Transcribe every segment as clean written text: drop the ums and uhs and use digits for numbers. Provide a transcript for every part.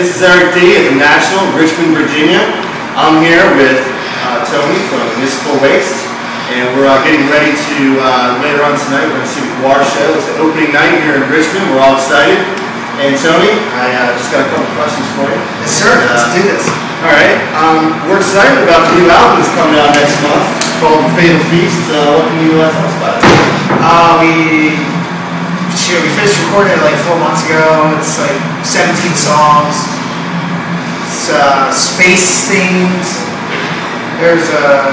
This is Eric D. at the National, Richmond, Virginia. I'm here with Tony from Municipal Waste, and we're getting ready to, later on tonight, we're going to see the War Show. It's the opening night here in Richmond. We're all excited. And Tony, I just got a couple questions for you. Yes, sir. Let's do this. All right. We're excited about the new album that's coming out next month called The Fatal Feast. What can you tell us about it? We finished recording it like 4 months ago. It's like 17 songs. It's space themed. There's I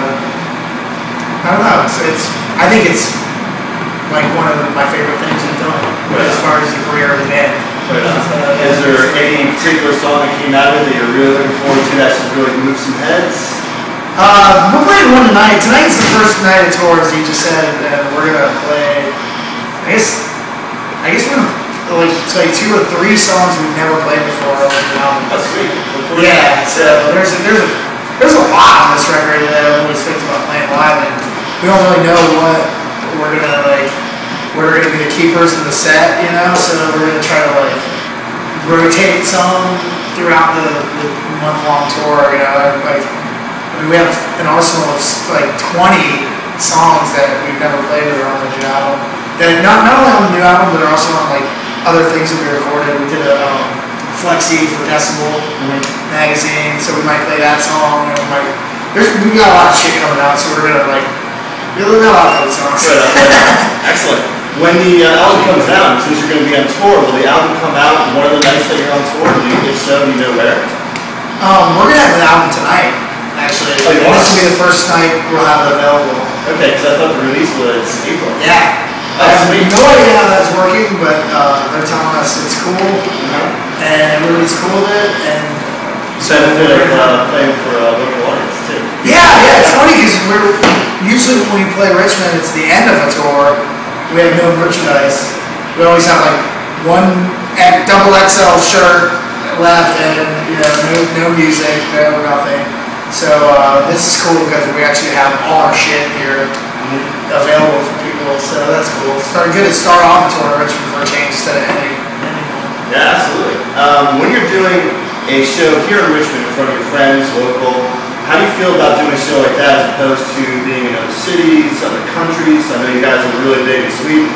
don't know. I think it's like one of my favorite things we've done as far as the career of the band. Is there any particular song that came out of it that you're really looking forward to that should really move some heads? We're playing one tonight. Tonight's the first night of tour, as you just said, and we're gonna play. I guess we're gonna play 2 or 3 songs we've never played before on the album. That's sweet. Yeah. So there's a lot on this record that I've always think about playing live, and we don't really know what we're gonna like. We're gonna be the keepers of the set, you know. So we're gonna try to like rotate some throughout the month-long tour, you know. We have an arsenal of like 20 songs that we've never played that are on the new album. That not only on the new album, but are also on like other things that we recorded. We did a flexi for Decibel magazine, so we might play that song. And we got a lot of shit coming out, so we're gonna like really got a lot of those songs. Excellent. When the album comes out, since you're going to be on tour, will the album come out one of the nights that you're on tour? If so, do you know where? We're gonna have the album tonight, actually. Oh, this will be the first night we'll have it available. Okay, because I thought the release was April. Yeah. I have no idea how that's working, but they're telling us it's cool, and everybody's cool with it, and benefit of playing for a local audience too. Yeah, it's funny because usually when we play Richmond, it's the end of a tour. We have no merchandise. We always have like one double XL shirt left, and no music, no nothing. So this is cool because we actually have all our shit here available for people. So that's cool. It's good to start off a tour in Richmond for a change instead of ending. Yeah, absolutely. When you're doing a show here in Richmond in front of your friends, local, how do you feel about doing a show like that as opposed to being in other cities, other countries? I know you guys are really big in Sweden.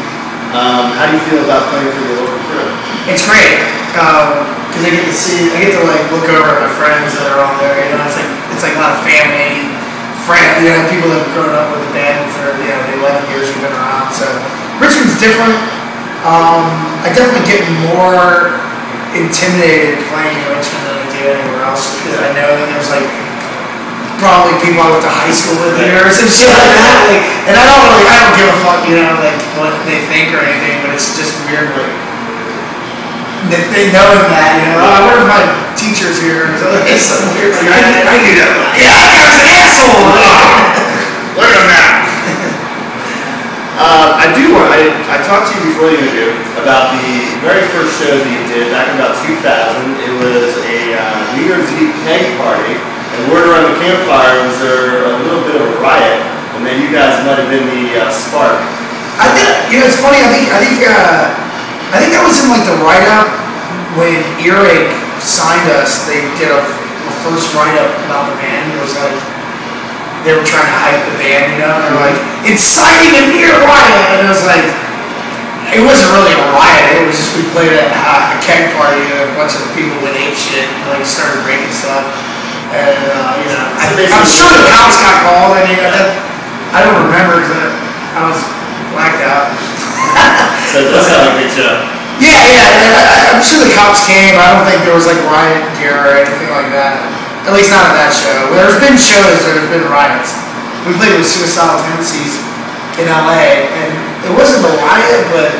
How do you feel about playing for your local crew? It's great because I get to like look over at my friends that are on there. You know, it's like a lot of family, friends. You know, people that have grown up with the band for the 11 years we've been around. So Richmond's different. I definitely get more intimidated playing in Richmond than I do anywhere else, just because I know that there's like probably people I went to high school with here or some shit like that. Like, and I don't give a fuck, you know, like what they think or anything, but it's just weird, like they know that, you know. I wonder if my teacher's here or something weird. Like, I knew that. Yeah, I was an asshole. Look at him now. I talked to you before the interview about the very first shows that you did back in about 2000. It was a New Year's Eve keg party, and word around the campfire was there a little bit of a riot, and then you guys might have been the spark. I think it's funny. I think that was in like the write-up when Earache signed us. They did a first write-up about the band. It was like they were trying to hype the band, you know. And they're like, inciting a near riot, and it was like, it wasn't really a riot. It was just we played at a keg party, and a bunch of people with ape shit like started breaking stuff. And I'm sure the cops got called. I mean, I don't remember because I was blacked out. So that's not a big show. Yeah. I'm sure the cops came. I don't think there was like riot gear or anything like that. At least not at that show. There's been shows where there's been riots. We played with Suicidal Tendencies in LA, and it wasn't a riot, but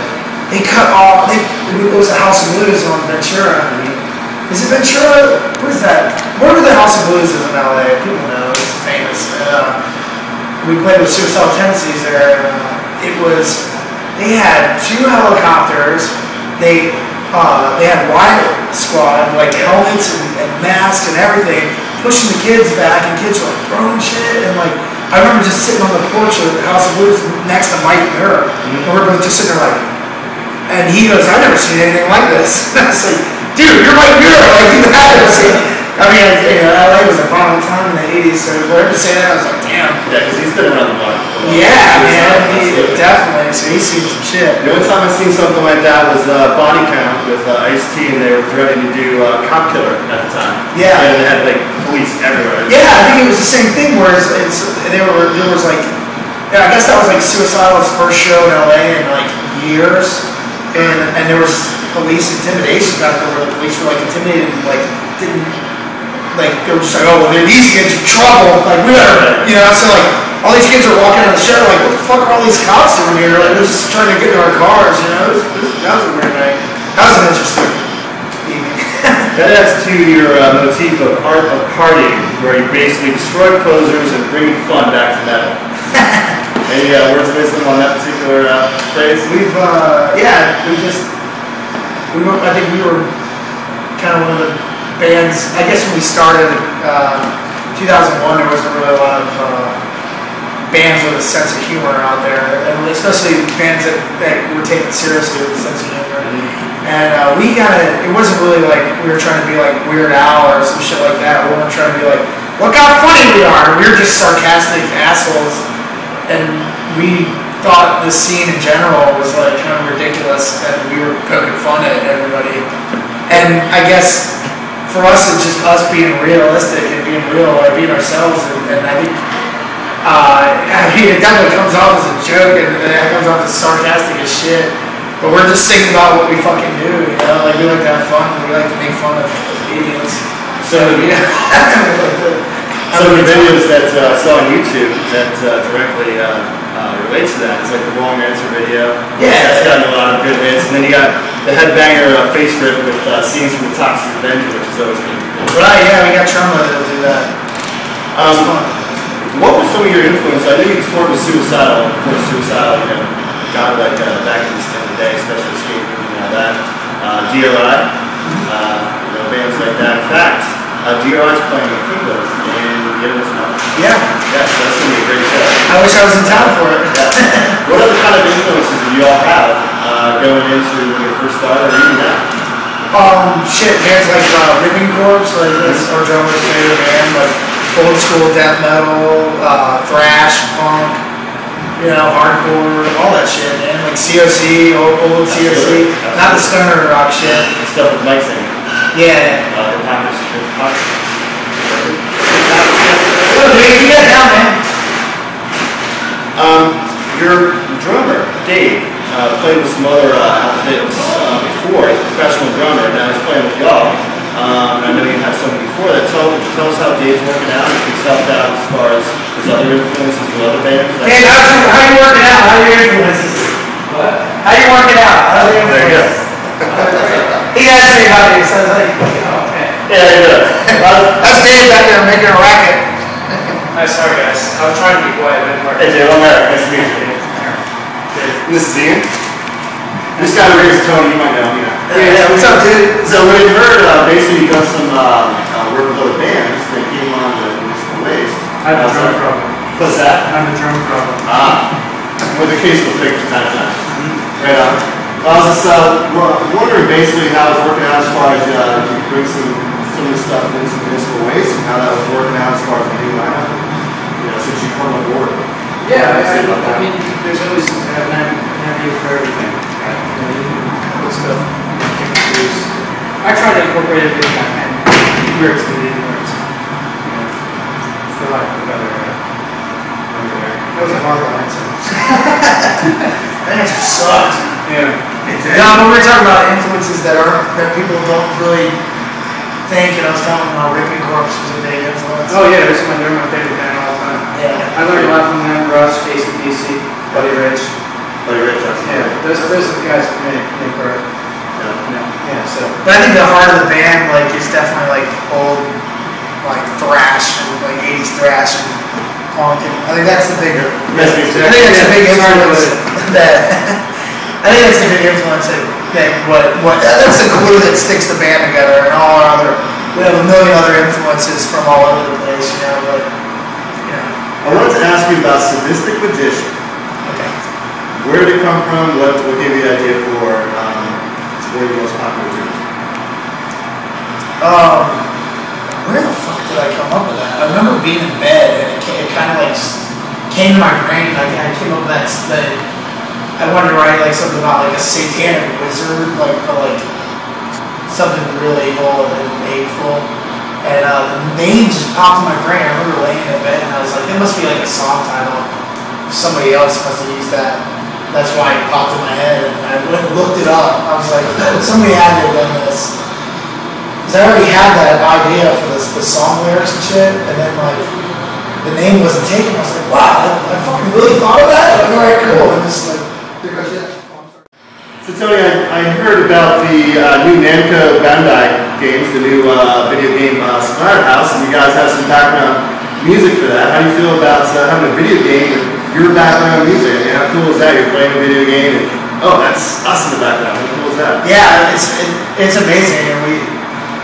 they cut off. It was the House of Blues on Ventura. Is it Ventura? What is that? Wherever the House of Blues is in LA, people know it's famous. We played with Suicidal Tendencies there. They had 2 helicopters. They had riot squad, like helmets and masks and everything, pushing the kids back, and kids were like throwing shit. And like, I remember just sitting on the porch of the House of Blues next to Mike Mirror, and we're both just sitting there like, and he goes, "I've never seen anything like this." And I was like, dude, you're my girl. Like, you had to see. I mean, LA was a violent time in the 80s, so for him to say that, I was like, damn. Yeah, because he's been around the block. Yeah, man, definitely. So he's seen some shit. The only time I've seen something like that was Body Count with Ice-T, and they were threatening to do Cop Killer at the time. Yeah. And they had like police everywhere. Yeah, I think it was the same thing where there was like, I guess that was like Suicidal's first show in LA in like years, and there was police intimidation out there where the police were like intimidated and like didn't. Like, they were just like, oh, well, these kids are trouble. Like, we better, so like, all these kids are walking out of the show, like, what the fuck are all these cops doing here? Like, they're just trying to get to our cars, that was a weird night. That was an interesting evening. That adds to your motif of art of partying, where you basically destroy posers and bring fun back to metal. Any words of wisdom on that particular phrase? I think we were kind of one of the bands, I guess when we started 2001, there wasn't really a lot of bands with a sense of humor out there, and especially bands that were taken seriously with a sense of humor. And it wasn't really like we were trying to be like Weird Al or some shit like that. We weren't trying to be like, look how funny we are. We were just sarcastic assholes, and we thought the scene in general was like kind of ridiculous, and we were poking fun at everybody. And I guess for us, it's just us being realistic and being real, like being ourselves, and I think, it definitely comes off as a joke, and it comes off as sarcastic as shit, but we're just singing about what we fucking do, like we like to have fun, we like to make fun of idiots. So the videos that I saw on YouTube that directly relates to that, it's like the Wrong Answer video. Yeah. That's gotten a lot of good hits, and then you got the Headbanger face rip with scenes from the Toxic Avenger, which is always going to be cool. Right, yeah, we got Trauma that'll do that. What were some of your influences? I knew you toured with Suicidal, of course Suicidal, got like back in the day, especially Escape Room and all that. DRI, bands like that. In fact, DRI is playing at Kingdom in Getting This Month. Yeah. Yeah, so that's going to be a great show. I wish I was in town for it. Yeah. What other kind of influences do you all have going into when you first started, or even now? Bands like Ripping Corpse, like that's our drummer's favorite band, like old school death metal, thrash, punk, hardcore, all that shit, man. Like COC, old COC, not the stoner rock shit. The stuff with Mike singing. Yeah. You got it down, man. Your drummer, Dave, played with some other outfits before. He's a professional drummer, now he's playing with y'all. I know you had something before that. Tell us how Dave's working out, if he's helped out as far as his other influences with other bands. Hey, how you working out? How are your influences? What? How you working out? How are your influences? He asked me about it, so I was like, okay. Yeah, he does. That's Dave back there making a racket. Sorry guys, I was trying to be quiet, but it didn't work. Hey Dave, I'm Eric. Nice to meet you. This is Ian. This guy over here is Tony, you might know him. Yeah, what's up, dude? So when you heard, basically you've done some work with other bands that came on the Municipal Waste. I have a drum problem. What's that? I have a drum problem. With the case will fix from time to time. Right on. I was just wondering basically how it was working out as far as you bring some of this stuff into Municipal Waste, and how that was working out as far as the new lineup, since you come on board. Yeah, I mean, there's always an idea for everything. Good stuff. I try to incorporate everything I can. Where it's needed, where it's, for lack of a better That was a hard line, so. That answer sucked. Yeah. No, but we were talking about influences that people don't really think, and I was telling them how Ripping Corpse was a big influence. Oh yeah, they're my favorite band all the time. Yeah. I learned a lot from them. Rush, ACDC, Buddy Rich. Yeah, those are the guys who make art. Yeah, so. But I think the heart of the band, is definitely old, thrash and 80s thrash and punk, and I think that's the big. Yes, exactly. I think that's a big influence. I think that's a big influence that's the glue that sticks the band together, and all our other, we have a million other influences from all over the place, but, I wanted to ask you about Sadistic Magician. Okay. Where did it come from? What gave you the idea for one of your most popular tunes? Where the fuck did I come up with that? I remember being in bed and it kind of like came to my brain. Like I came up with that. I wanted to write like something about like a satanic wizard, like something really evil and hateful. And the name just popped in my brain. I remember laying in bed and I was like, it must be like a song title. Somebody else must have used that. That's why it popped in my head. And I went and looked it up. I was like, somebody had to have done this. Because I already had that idea for the song lyrics and shit. And then like, the name wasn't taken. I was like, wow, I fucking really thought of that? Like, alright, cool. And just like, there goes it. So Tony, I heard about the new Namco Bandai games, the new video game Splatterhouse, and you guys have some background music for that. How do you feel about having a video game with your background music? I mean, how cool is that? You're playing a video game and, oh, that's us in the background. How cool is that? Yeah, it's amazing. And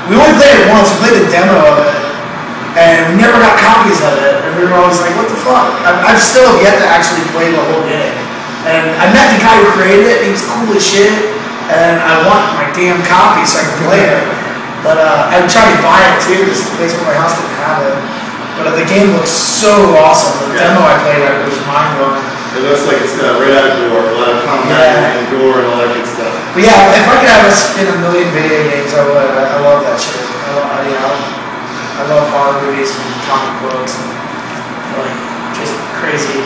we only played it once. We played the demo of it, and we never got copies of it. And we were always like, what the fuck? I've still yet to actually play the whole game. And I met the guy who created it. He was cool as shit. And I want my damn copy so I can play it. But I tried to buy it too, just the place where my house didn't have it. But the game looks so awesome. The demo I played, it was mind-blowing. It looks like it's right out of door, a lot of combat and gore and all that good stuff. But yeah, if I could have us in a million video games, I would. I love that shit. I love horror movies and comic books and like just crazy,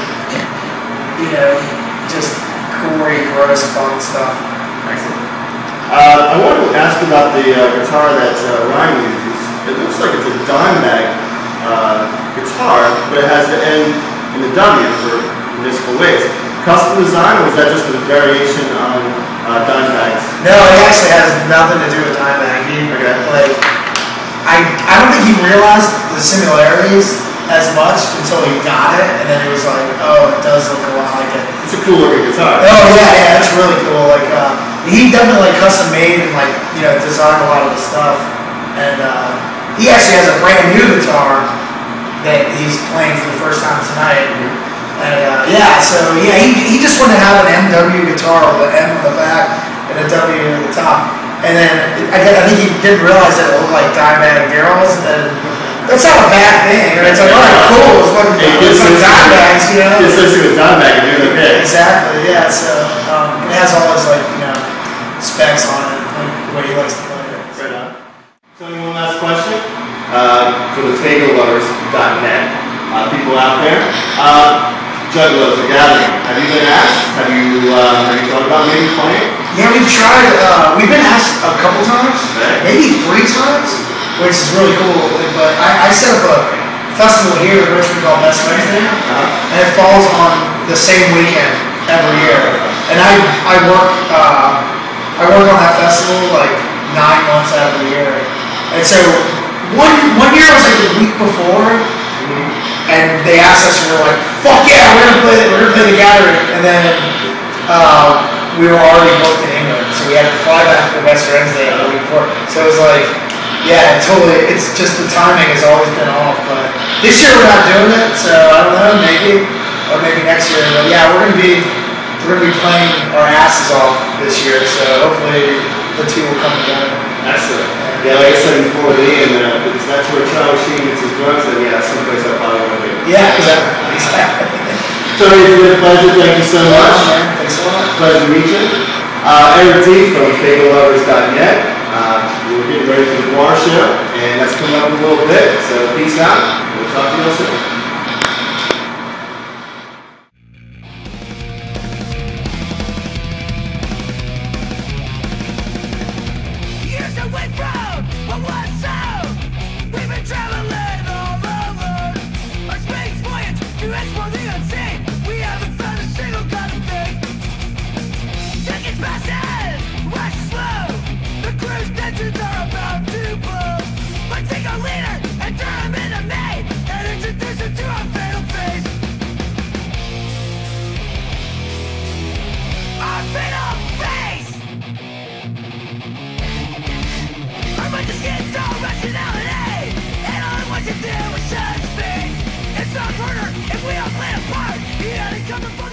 just gory, gross, fun stuff. Excellent. I wanted to ask about the guitar that Ryan uses. It looks like it's a Dimebag guitar, but it has the N and the W for Municipal Waste. Custom design, or was that just a variation on Dimebags? No, it actually has nothing to do with Dimebag. I don't think he realized the similarities as much until he got it, and then he was like, oh, it does look a lot like it. It's a cool looking guitar. Oh yeah, it's really cool. Like he definitely custom made and designed a lot of the stuff. And he actually has a brand new guitar that he's playing for the first time tonight. And he just wanted to have an MW guitar with an M on the back and a W at the top. And then I think he didn't realize that it looked like Dimebag girls. And that's not a bad thing. It's like, oh, cool. It's fucking Dimebags, It's listening to a Dimebag and doing okay. Exactly, yeah. So it has all his specs on it, like the way he likes to play it. Right on. So one last question for the Faygoluvers.net people out there. Juggalos are gathering. Have you been asked? Have you thought about maybe playing? Yeah, we've tried. We've been asked a couple times, maybe 3 times, which is really cool. But I set up a festival here in Richmond called Best Wednesday, and it falls on the same weekend every year. And I work on that festival like 9 months out of the year. And so one year was like the week before, and they asked us, and we were like, "Fuck yeah, we're gonna play the Gathering." And then we were already booked in England, so we had to fly back for West Wednesday the week before. So it was like, yeah, totally. It's just the timing has always been off. But this year we're not doing it, so I don't know, or maybe next year. But yeah, we're gonna be playing our asses off this year. So hopefully the two will come together. Excellent. Yeah, like I said before, if that's where Charlie Sheen gets his drugs, then yeah, someplace I probably want to be. Yeah, exactly. So it's been a pleasure. Thank you so much. Thanks a lot. Pleasure to meet you. Eric D from Faygoluvers.net. We're getting ready for the Guar show, and that's coming up in a little bit. So peace out. We'll talk to you all soon. It's not murder if we all play a part. He had it coming for